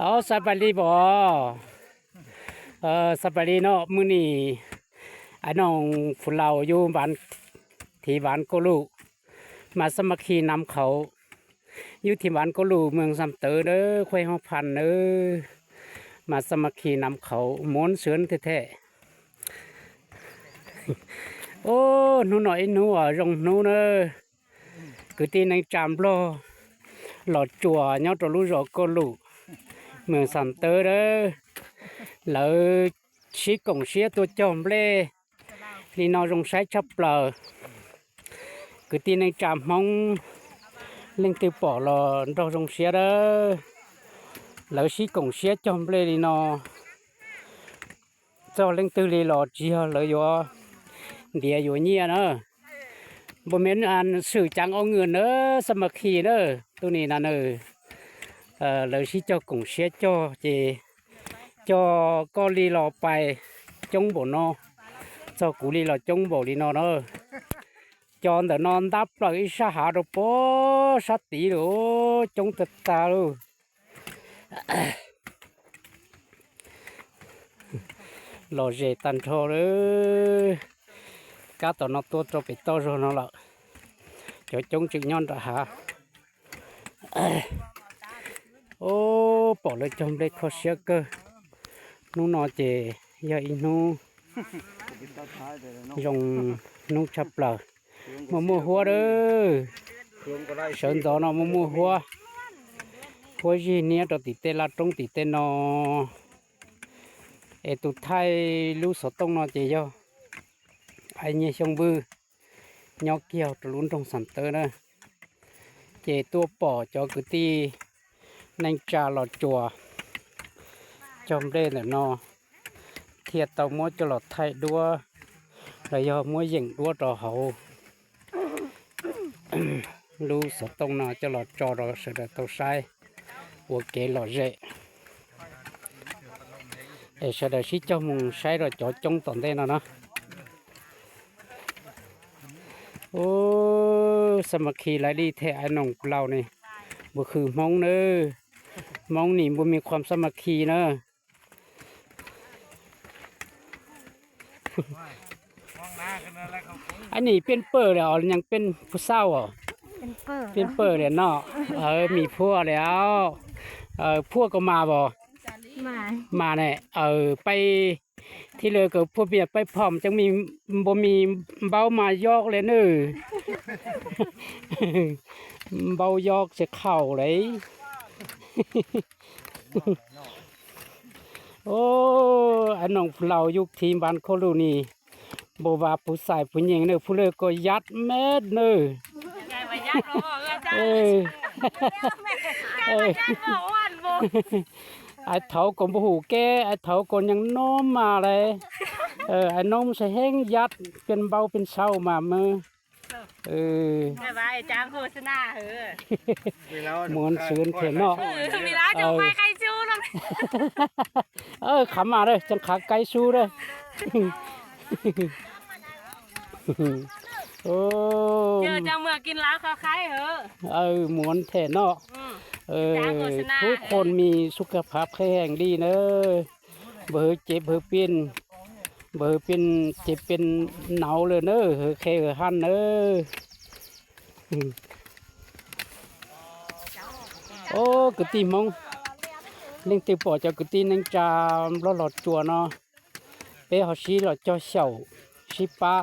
อ๋อสบายดีบ่สบายดีเนาะมื้อนี้ไอ้น้องฝุ่นเราอยู่บ้านที่บ้านโกลูมาสมัครขี่นำเขาอยู่ที่บ้านโกลูเมืองซำเตอเด้อควายเฮาพันเด้อมาสมัครขี่นำเขาม้วนเสือนแท้ๆโอ้หนูหน่อยหนูอ่ะรองหนูเด้อคือที่ในจามโลหลอดจั่วเนาะตัวรู้รอโกลูเมืองซำเตอเด้อlỡ chỉ cổng xe tôi chồng lê thì nó dùng sai chấp lờ cứ tin anh chạm mong lên từ bỏ là nó dùng xe đó lỡ chỉ cổng xe chồng lê thì nó cho lên từ lì lọ chỉ lỡ vô địa vô nhia nữa bố mến ăn sử trắng ông người nữa sao mà khi nữa tôi này là nữa lỡ chỉ cho cổng xe cho chị cho con đi lò bài chống bộ nó cho cụ đi lò chống bộ đi nó nữa cho nó non đắp lại sa hạ đồ bố sát tí đồ chống thật ta luôn lò dễ tàn thô nữa cá tàu nó to cho bị to rồi nó là cho chống chữ nhon ra hả ô bỏ lại trong đây khó xưa cơ nó nói chè giờ nó dùng nó chập lờ mà mua hoa đó sơn đó nó mua hoa hoa gì nè đó tí tên là trong tí tên nó để tụt thay lú sọt tông nó chè cho ai nhẹ xong bư nhau kêu tụt luôn trong sản tơ nữa chè tua bỏ cho cái tí nành trà lọt chùa trong đây là nó thiệt tàu mua cho lọt thay đua rồi do mua dừng đua trò hậu lưu sợ tông nó cho lọt trò rồi sẽ được tàu sai của kế lọt dễ để sẽ được xí cho mùng sai rồi cho trong toàn đây nó ô sao mà khi lại đi theo anh nồng lâu này vừa khử mong nữa mongนี่บ่มีความสามัคคีเนอะอันนี้เป็นเปิดแล้วยังเป็นผู้เศร้าอ่ะเป็นเปิดแล้วเนาะมีพวกแล้วพวกก็มาบ่มาเนี่ยไปที่เลยก็พวกเบียไปพร้อมจังมีบ่มีเบามายอกเลยเนอะเบายอกจะเข้าเลยโอ้อันน้องเรายุคทีมบ้านโคลูนี่บว่าผู้ชายผู้หญิงเนอะผู้เลิกก็ยัดแม่เนอะไอ้เถาก็บ่ฮู้แก่ไอ้เถาก็ยังน้อมมาเลยไอ้น้องใส่แห้งยัดเป็นเบาเป็นเศร้ามามือไม่ว่าจ้างโฆษณามวนซื้อเถอะเนาะมีร้านจะไปใครชู้นะขำมาเลยจังขาไก่ชูเลยโอ้เจอจังเมื่อกินแล้วเขาคล้ายมวนเถอะเนาะทุกคนมีสุขภาพแข็งดีเนอะเบอเจ็บเบอเป็นเจ็บเป็นหนาวเลยเนอะแค่หันเนอะโอ้กึ่ตีมองเล่งตีปอจะกึ่ตีนั่งจามรอหลอดจัวเนาะเป้เขาชี้หลอดเจ้าเสาชี้ป้า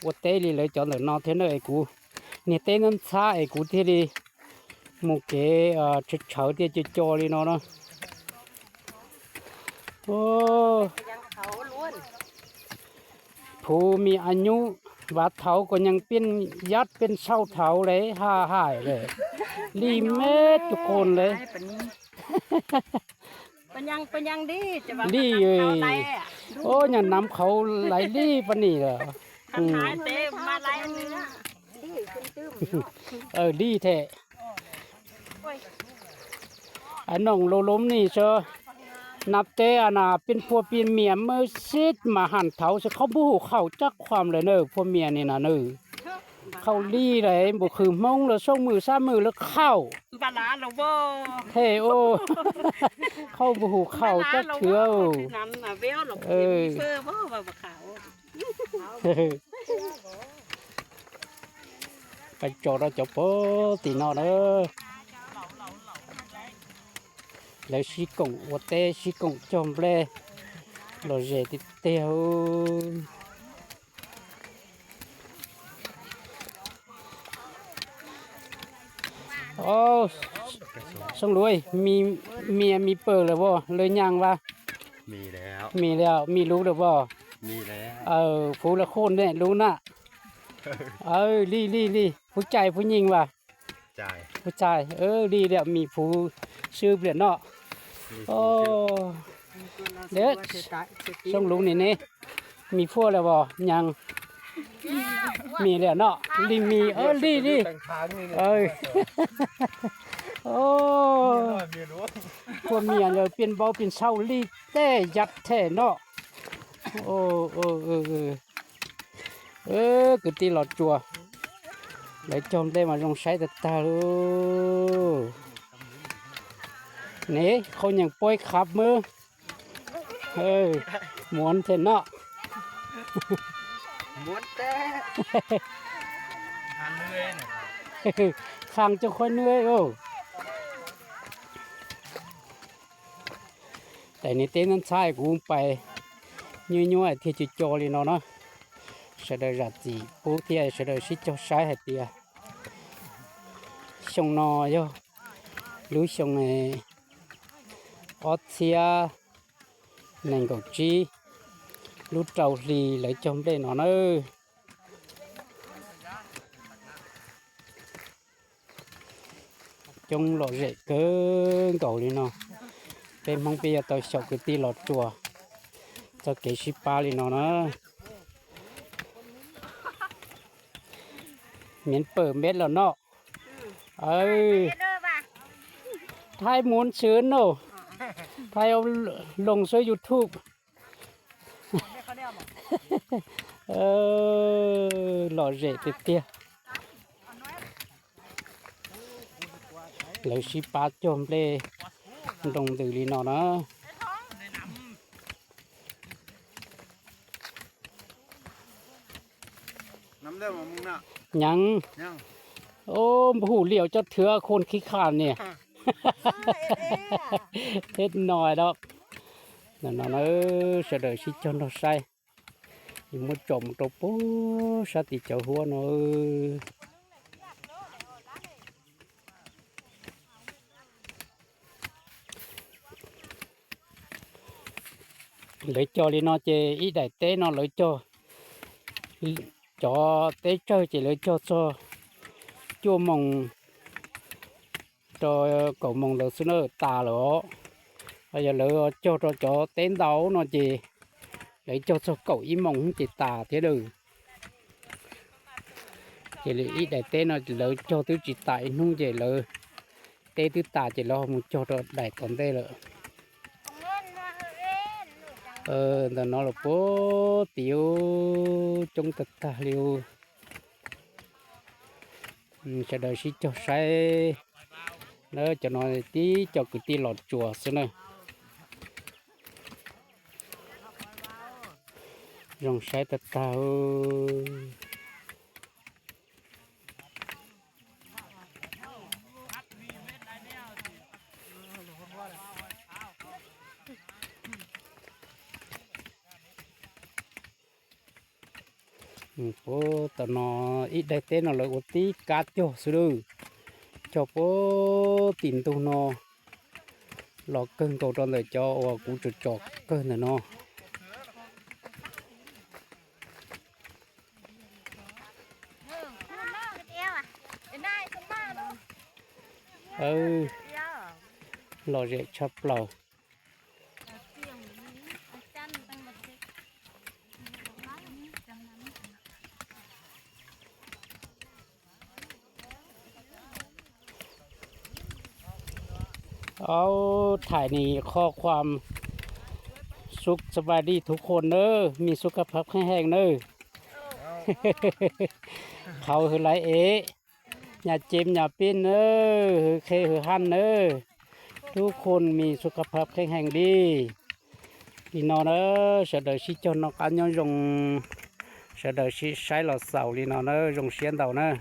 วัดเตลีเลยจอหลอดนอเทนเนอร์ไอ้กูเนี่ยเต้นั้นช้าไอ้กูที่ดีมุกเก๋ชุดเฉาเดียจะจอเลยเนาะโอ้ผู้มีอายุวัดเถาก็ยังเป็นยัดเป็นเศร้าเถาเลยหายเลยรีเมดทุกคนเลยเป็นยังดีจะว่าดีเลยโอ้ยังนำเขาไหลดีปะนี่เหรอทำหายเต็มมาไหลเนื้อดีแท้อันน้องโลล้มนี่เชอนับเตะน่ะเป็นพวกเป็นเมียเมื่อซิดมาหันเถาจะเขาบู๊เข้าจักความเลยเนอะพวกเมียนี่นะเนอะเขาลี่เลยบุคือมงแล้วส่งมือซ้ามือแล้วเข้า ปลาร้าเราบ่ เท่โอ้ เข้าบูหูเข้าจักเถื่อ นั้นน่ะเบี้ยวเรามีเฟอร์บ่ว่าขาว ไปจอดเราจะโป๊ตีนอนเออแล้วชีกงวัวเต้ชีกงจอมเปลเราเจติเตียวโอ้ส่งรวยมีเมียมีเปิดเลยบ่เลยยังวะ มีแล้ว มีแล้วมีรู้เลยบ่ มีแล้ว ผู้ละคนเนี่ยรู้นะลี่ผู้ใจผู้หญิงว่ะ จ่าย ผู้ชายดีเดี๋ยวมีผู้ชื่อเปลี่ยนเนาะ มี โอ้เด็กส่งลุงนี่มีพวกแล้วบ่ยังมีแล้วเนาะลีมีลี่ แต่งค้างนี่ โอ้ เมียรู้ พวกเมียเลยเปลี่ยนเบาเปลี่ยนเศร้าลี่แต้ยัดแท้เนาะโอ้คือตีหลอดจัวเลยจอมได้มาลงใช้แต่ตาลูนี่เขายังปล่อยขับมือหมวนเถอะเนาะ ม้วนแต่หันเลยเนี่ย ข้างจะค่อยเหนื่อยแต่ในเต้นนั้นใช่กูไปยั่วๆที่จุดโจเลยเนาะsẽ đời ra gì bố thì sẽ đời xí cho sai hết tiệt sông nò vô lúa sông này ót xia nền cầu chi lúa trầu gì lấy trong đây nó nữa trong lọ rễ cơ cầu đi nó bên mong bây giờ tôi sọc cái tí lọt chùa cho cái ship ba đi nó nữa miễn bờ mét là nó thay muốn sướng nổ thay ông lồng xuống YouTube lò rễ tiệt tiệt lấy ship ba chôm lê đồng từ lý nó đó nắm đây mà mông nạ ยัง ยัง โอ้หูเหลียวจะเถื่อคนขี้ขานเนี่ยเฮ็ดหน่อยดอกนั่นน่ะเสด็จสิจนเราใส่อีมุดจมตัวปูสติเจ้าหัวเนาะเลยจอลีนอเจอีได้เต้นอเลยcho tới chơi chỉ lấy cho chua mồng cho cậu mồng được xin ở tà lỗ bây giờ lỡ cho tên đấu nó chỉ lấy cho cậu ý mồng chỉ tà thế được chỉ lấy ít đại tên nó chỉ lỡ cho tôi chỉ tại không chỉ lỡ tê tôi tà chỉ lo một cho đại còn tê lỡ nó là bố tiểu trong tật ta liu sẽ đợi xí cho sai nó cho nó tí cho cái tí lọt chùa xem này dòng sai tật ta bố tao nó ít đây tên nó lại một tí cá cho sư cho bố tìm tu nó lọ cân cầu tròn để cho cũng chuột chọt cân là nó lọ rễ chắp lọเอาถ่ายนี่ข้อความสุขสบายดีทุกคนเนอะมีสุขภาพแข็งแรงเนอะเขาคือไร อย่าเจ็บอย่าเป็นเออเคหือหันเออทุกคนมีสุขภาพแข็งแรงดีพี่น้องเออเสด็จชิจนนกอันยองยงเสด็จชิใช้หลอดเสาลีน้องเออยงเสียนเต่าเนอะ